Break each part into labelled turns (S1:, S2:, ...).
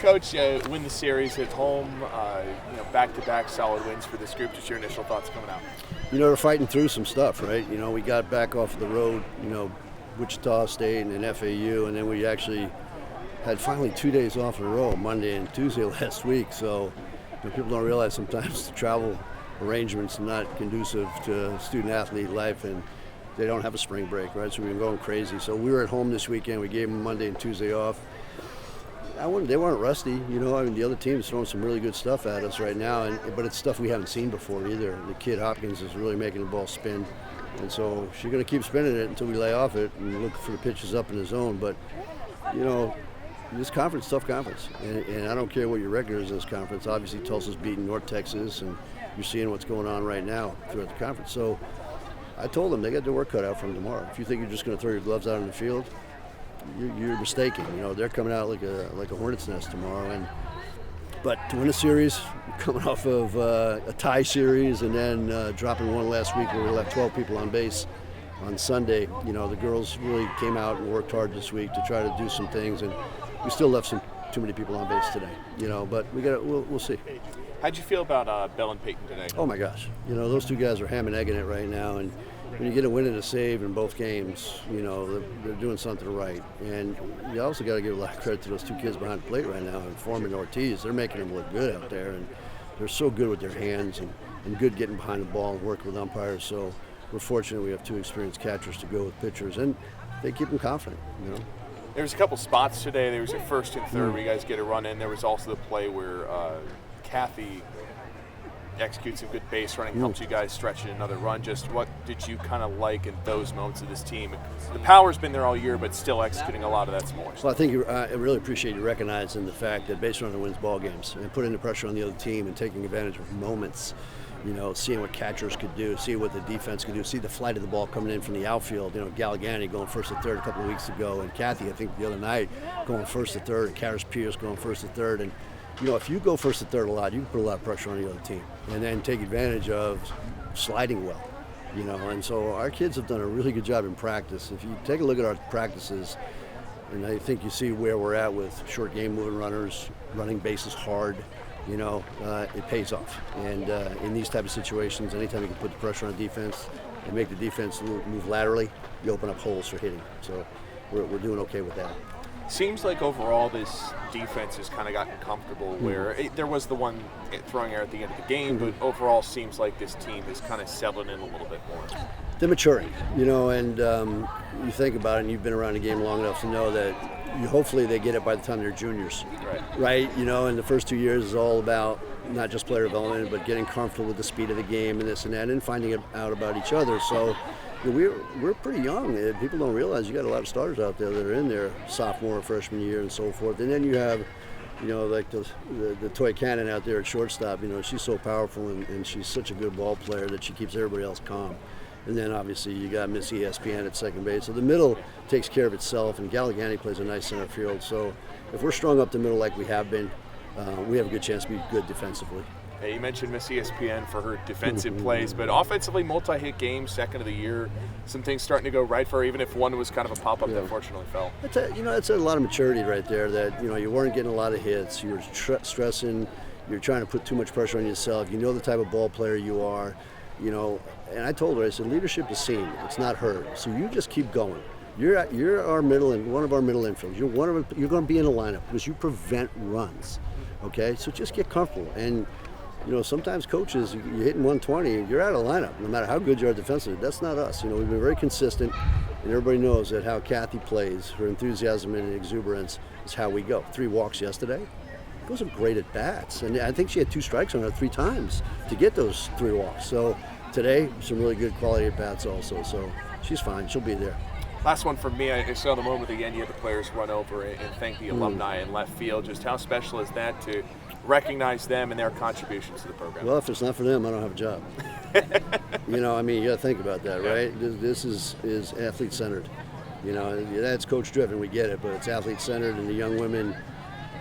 S1: Coach, win the series at home, back-to-back solid wins for this group. Just your initial thoughts coming out.
S2: They're fighting through some stuff, right? We got back off the road, Wichita State and then FAU, and then we actually had finally 2 days off in a row, Monday and Tuesday last week. So people don't realize sometimes the travel arrangements are not conducive to student-athlete life, and they don't have a spring break, right? So we've been going crazy. So we were at home this weekend. We gave them Monday and Tuesday off. They weren't rusty, the other team's throwing some really good stuff at us right now, but it's stuff we haven't seen before either. The kid Hopkins is really making the ball spin, and so she's going to keep spinning it until we lay off it and look for the pitches up in the zone. But, this conference, tough conference, and I don't care what your record is in this conference. Obviously, Tulsa's beating North Texas, and you're seeing what's going on right now throughout the conference. So I told them they got their work cut out for them tomorrow. If you think you're just going to throw your gloves out in the field, you're mistaken. They're coming out like a hornet's nest tomorrow. But to win a series, coming off of a tie series and then dropping one last week where we left 12 people on base on Sunday, the girls really came out and worked hard this week to try to do some things, and we still left too many people on base today. But we'll see.
S1: How'd you feel about Belle and Peyton today?
S2: Oh my gosh, those two guys are ham and egging it right now, and when you get a win and a save in both games, they're doing something right. And you also got to give a lot of credit to those two kids behind the plate right now, and Foreman and Ortiz. They're making them look good out there, and they're so good with their hands and good getting behind the ball and working with umpires. So we're fortunate we have two experienced catchers to go with pitchers, and they keep them confident.
S1: There was a couple spots today. There was a first and third where you guys get a run in. There was also the play where Kathy executes a good base running, helps you guys stretch in another run. Just what did you kind of like in those moments of this team? The power's been there all year, but still executing a lot of that's more.
S2: Well, I think I really appreciate you recognizing the fact that base runner wins ball games and putting the pressure on the other team and taking advantage of moments. Seeing what catchers could do, see what the defense could do, see the flight of the ball coming in from the outfield. Galligani going first to third a couple of weeks ago, and Kathy, I think the other night, going first to third, and Karis Pierce going first to third. And if you go first to third a lot, you can put a lot of pressure on the other team and then take advantage of sliding well, and so our kids have done a really good job in practice. If you take a look at our practices, and I think you see where we're at with short game moving runners, running bases hard, it pays off. And in these type of situations, anytime you can put the pressure on defense and make the defense move laterally, you open up holes for hitting. So we're doing okay with that.
S1: Seems like overall this defense has kind of gotten comfortable where there was the one throwing error at the end of the game, but overall seems like this team is kind of settling in a little bit more.
S2: They're maturing, and you think about it, and you've been around the game long enough to know that hopefully they get it by the time they're juniors. Right? And the first 2 years is all about not just player development, but getting comfortable with the speed of the game and this and that, and finding out about each other. So we're pretty young. People don't realize you got a lot of starters out there that are in their sophomore or freshman year and so forth. And then you have, like the toy cannon out there at shortstop. She's so powerful and she's such a good ball player that she keeps everybody else calm. And then obviously you got Miss ESPN at second base. So the middle takes care of itself, and Galligani plays a nice center field. So if we're strung up the middle like we have been, we have a good chance to be good defensively.
S1: Hey, you mentioned Miss ESPN for her defensive plays, but offensively, multi-hit game, second of the year, some things starting to go right for her, even if one was kind of a pop-up that fortunately fell.
S2: It's a lot of maturity right there that, you weren't getting a lot of hits. You were stressing. You're trying to put too much pressure on yourself. You know the type of ball player you are, And I told her, I said, leadership is seen. It's not heard. So you just keep going. You're our middle and one of our middle infielders. You're going to be in the lineup because you prevent runs. Okay, so just get comfortable. And sometimes coaches, you're hitting 120, you're out of lineup, no matter how good you are defensively. That's not us. We've been very consistent, and everybody knows that how Kathy plays, her enthusiasm and exuberance is how we go. 3 walks yesterday. Those are great at bats, and I think she had 2 strikes on her 3 times to get those 3 walks. So today, some really good quality at bats also. So she's fine. She'll be there.
S1: Last one from me. I saw the moment at the end you had the players run over and thank the alumni in left field. Just how special is that to recognize them and their contributions to the program?
S2: Well, if it's not for them, I don't have a job. You got to think about that, right? This is athlete-centered. That's coach-driven, we get it, but it's athlete-centered, and the young women,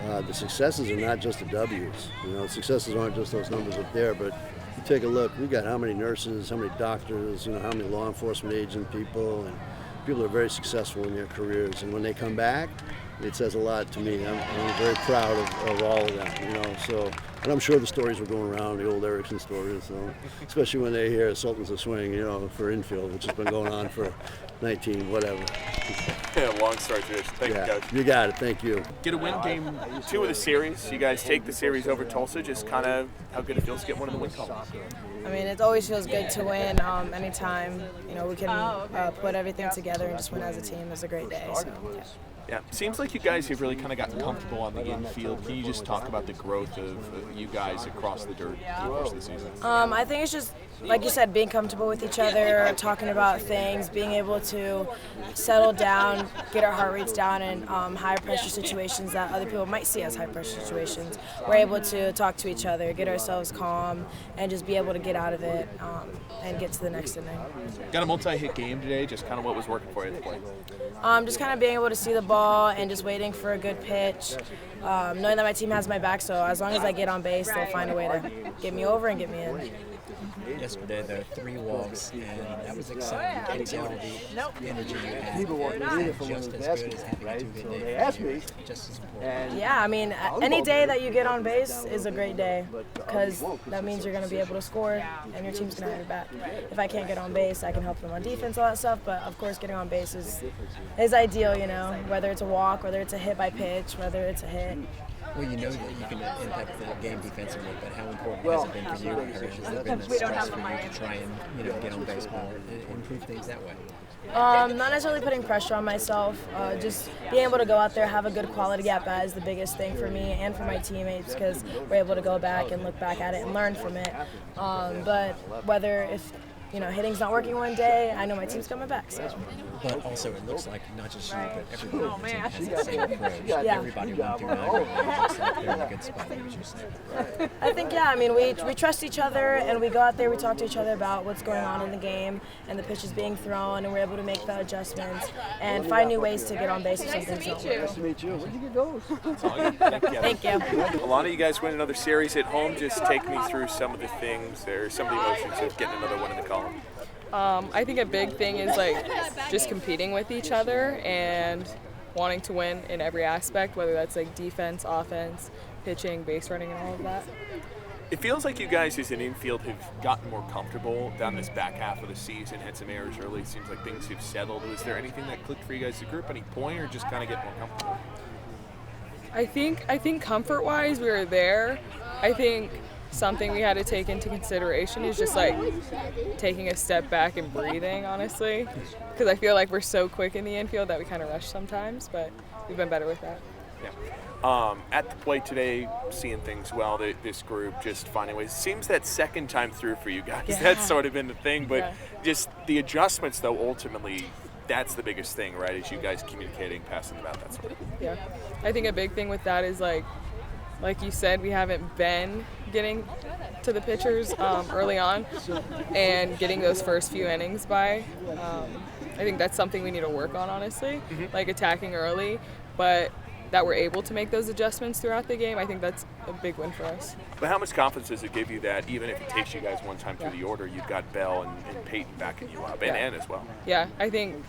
S2: the successes are not just the W's. The successes aren't just those numbers up there, but you take a look, we got how many nurses, how many doctors, how many law enforcement agent people, and people are very successful in their careers. And when they come back, it says a lot to me. I'm very proud of all of them, you know. So, and I'm sure the stories were going around, the old Eriksen stories, so, especially when they hear Sultans of Swing, you know, for infield, which has been going on for 19 whatever.
S1: Yeah, long story tradition. Thank you, Coach.
S2: You got it. Thank you.
S1: Get a win, game 2 of the series. You guys take the series over Tulsa. Just kind of how good it feels to get one in the win column.
S3: I mean, it always feels good to win. Anytime, you know, we can put everything together and just win as a team is a great day. So, yeah.
S1: Yeah, seems like you guys have really kind of gotten comfortable on the infield. Can you just talk about the growth of you guys across the dirt through the course of the season?
S3: I think it's just, like you said, being comfortable with each other, talking about things, being able to settle down, get our heart rates down in high pressure situations that other people might see as high pressure situations. We're able to talk to each other, get ourselves calm, and just be able to get out of it and get to the next inning.
S1: Got a multi-hit game today. Just kind of what was working for you at the plate?
S3: Just kind of being able to see the ball and just waiting for a good pitch, knowing that my team has my back, so as long as I get on base, they'll find a way to get me over and get me in.
S4: Yesterday there were 3 walks, and that was exciting. You could tell the energy you had. It's just as good as having a 2-hit day. Just as important.
S3: Yeah, I mean, any day that you get on base is a great day because that means you're going to be able to score and your team's going to have your back. If I can't get on base, I can help them on defense, all that stuff, but of course getting on base is ideal, you know, whether it's a walk, whether it's a hit by pitch, whether it's a hit.
S4: Well, you know that you can impact the game defensively, but how important has it been for you, or has it been a stress for you to try and, you know, get on base more and improve things that way?
S3: Not necessarily putting pressure on myself, just being able to go out there, have a good quality at bat is the biggest thing for me and for my teammates because we're able to go back and look back at it and learn from it. But whether if hitting's not working one day, I know my team's coming back. So.
S4: But also, it looks like not just you, but everybody on the team has the same approach. Yeah. Everybody 1 through 9 looks like they're in a good spot, like you said.
S3: I think, yeah, I mean, we trust each other, and we go out there, we talk to each other about what's going on in the game, and the pitches being thrown, and we're able to make the adjustments and find new ways to get on base if something's not working.
S2: Nice to meet you. Where'd you get those?
S3: Thank you.
S1: Alanah, you guys win another series at home. Just take me through some of the things, or some of the emotions of getting another one in the column.
S5: I think a big thing is like just competing with each other and wanting to win in every aspect, whether that's like defense, offense, pitching, base running, and all of that.
S1: It feels like you guys as an infield have gotten more comfortable down this back half of the season, had some errors early. It seems like things have settled. Was there anything that clicked for you guys as a group, any point, or just kind of get more comfortable?
S5: I think comfort-wise we were there. I think something we had to take into consideration is just like taking a step back and breathing, honestly, because I feel like we're so quick in the infield that we kind of rush sometimes, but we've been better with that.
S1: Yeah. At the plate today, seeing things well, this group just finding ways. It seems that second time through for you guys, that's sort of been the thing, but just the adjustments, though, ultimately, that's the biggest thing, right, is you guys communicating, passing the bat, that sort of thing.
S5: Yeah. I think a big thing with that is like you said, we haven't been getting to the pitchers early on and getting those first few innings by. I think that's something we need to work on, honestly, like attacking early, but that we're able to make those adjustments throughout the game. I think that's a big win for us.
S1: But how much confidence does it give you that even if it takes you guys one time through the order, you've got Belle and Peyton backing you up, and Ann as well?
S5: Yeah, I think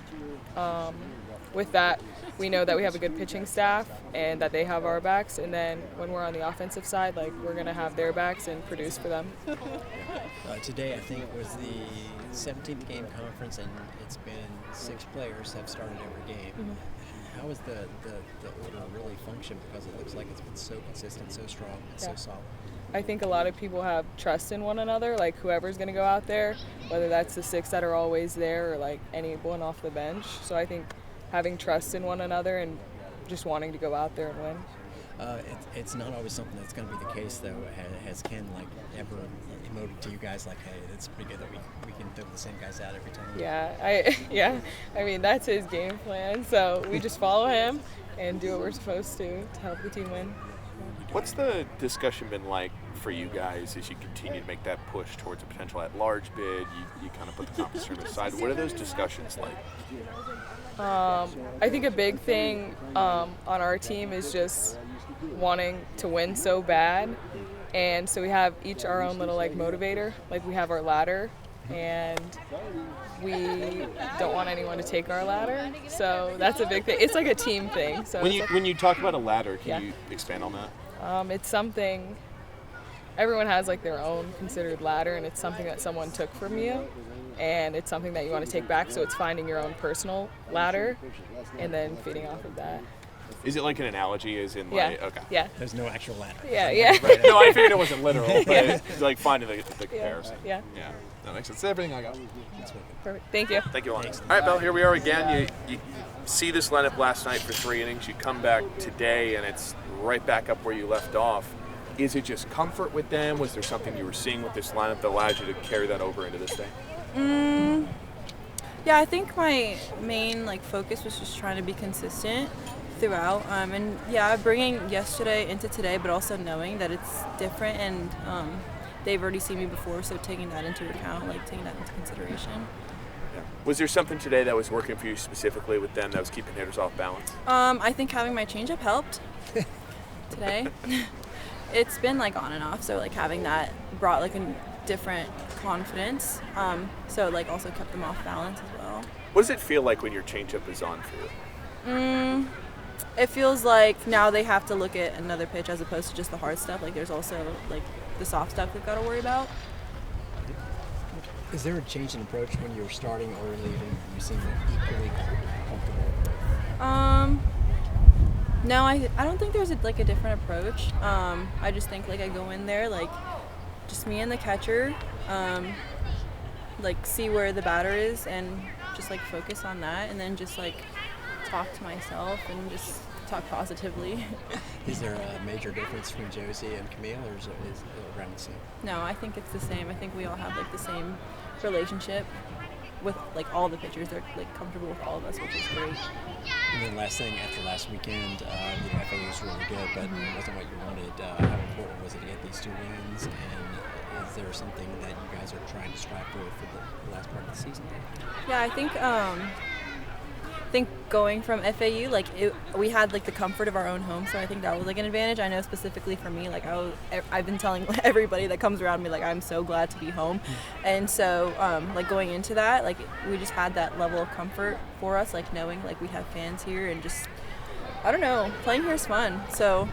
S5: with that, we know that we have a good pitching staff and that they have our backs, and then when we're on the offensive side, like, we're going to have their backs and produce for them.
S4: Today, I think, was the 17th game conference, and it's been 6 players have started every game. How has the order really functioned? Because it looks like it's been so consistent, so strong, and so solid.
S5: I think a lot of people have trust in one another, like whoever's going to go out there, whether that's the 6 that are always there or like anyone off the bench. So I think having trust in one another and just wanting to go out there and win.
S4: It's not always something that's going to be the case, though. Has Ken ever emoted to you guys like, hey, it's pretty good that we can throw the same guys out every time?
S5: I mean, that's his game plan. So we just follow him and do what we're supposed to help the team win.
S1: What's the discussion been like for you guys as you continue to make that push towards a potential at-large bid? You kind of put the competition aside. What are those discussions like?
S5: I think a big thing on our team is just wanting to win so bad, and so we have each our own little like motivator. Like we have our ladder, and we don't want anyone to take our ladder. So that's a big thing. It's like a team thing. So
S1: When you talk about a ladder, can
S5: Yeah.
S1: you expand on that?
S5: it's something, everyone has like their own considered ladder, and it's something that someone took from you, and it's something that you want to take back. So it's finding your own personal ladder and then feeding off of that.
S1: Is it like an analogy? As in,
S5: Yeah.
S1: like, okay.
S5: Yeah.
S4: There's no actual ladder.
S5: Yeah. Yeah.
S1: No, I figured it wasn't literal, but it's like finding the comparison.
S5: Yeah.
S1: Yeah, that makes sense. That's everything I got.
S5: Perfect. Thank you.
S1: Thank you, Alanah. All right, Belle, here we are again. You see this lineup last night for 3 innings. You come back today, and it's right back up where you left off. Is it just comfort with them? Was there something you were seeing with this lineup that allowed you to carry that over into this day?
S6: Yeah, I think my main focus was just trying to be consistent throughout, and yeah, bringing yesterday into today, but also knowing that it's different, and they've already seen me before, so taking that into account, taking that into consideration.
S1: Yeah. Was there something today that was working for you specifically with them that was keeping hitters off balance?
S6: I think having my changeup helped today. It's been on and off, so having that brought a different confidence. So also kept them off balance as well.
S1: What does it feel like when your changeup is on for you?
S6: It feels like now they have to look at another pitch as opposed to just the hard stuff. There's also the soft stuff they've got to worry about.
S4: Is there a change in approach when you're starting or leaving? You seem equally comfortable.
S6: No, I don't think there's a different approach. I just think I go in there just me and the catcher, see where the batter is and just focus on that, and then just talk to myself and just talk positively.
S4: Is there a major difference between Josie and Camille, or is it around the same?
S6: No, I think it's the same. I think we all have the same relationship with all the pitchers. They're comfortable with all of us, which is great.
S4: And then last thing, after last weekend, the FA was really good, but it wasn't what you wanted. How important was it to get these 2 wins? And is there something that you guys are trying to strive for the last part of the season?
S6: Yeah, I think going from FAU, we had the comfort of our own home, so I think that was an advantage. I know specifically for me, I've been telling everybody that comes around me I'm so glad to be home, and so going into that, we just had that level of comfort for us, knowing we have fans here, and just I don't know, playing here is fun. So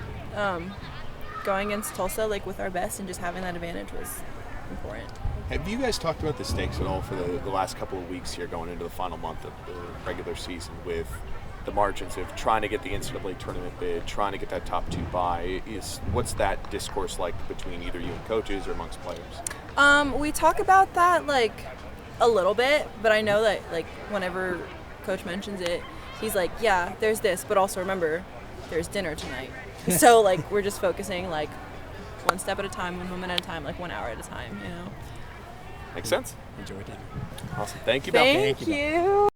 S6: going against Tulsa with our best and just having that advantage was important.
S1: Have you guys talked about the stakes at all for the last couple of weeks here going into the final month of the regular season with the margins of trying to get the NCAA tournament bid, trying to get that top 2 bye? What's that discourse like between either you and coaches or amongst players?
S6: We talk about that a little bit, but I know that whenever Coach mentions it, he's yeah, there's this, but also remember, there's dinner tonight. So we're just focusing 1 step at a time, 1 moment at a time, 1 hour at a time,
S1: Makes sense.
S4: Enjoy dinner.
S1: Awesome. Thank you, Belle.
S6: Thank you.